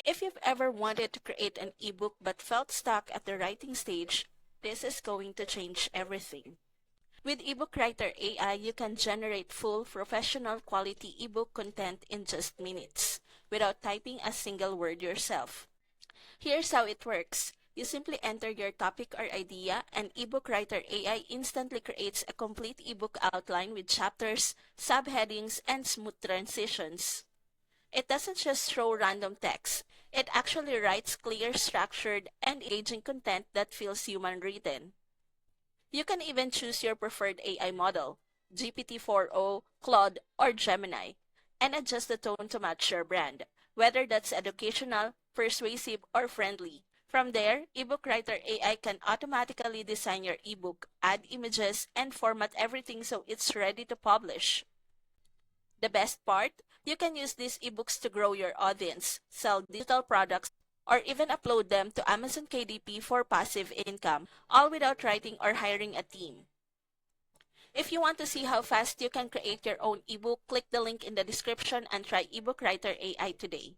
If you've ever wanted to create an ebook but felt stuck at the writing stage, this is going to change everything. With EbookWriter AI, you can generate full, professional quality ebook content in just minutes, without typing a single word yourself. Here's how it works. You simply enter your topic or idea, and EbookWriter AI instantly creates a complete ebook outline with chapters, subheadings, and smooth transitions. It doesn't just throw random text. It actually writes clear, structured, and engaging content that feels human written. You can even choose your preferred AI model, GPT-4o, Claude, or Gemini, and adjust the tone to match your brand, whether that's educational, persuasive, or friendly. From there, EbookWriter AI can automatically design your ebook, add images, and format everything so it's ready to publish. The best part, you can use these ebooks to grow your audience, sell digital products, or even upload them to Amazon KDP for passive income, all without writing or hiring a team. If you want to see how fast you can create your own ebook, click the link in the description and try EbookWriter AI today.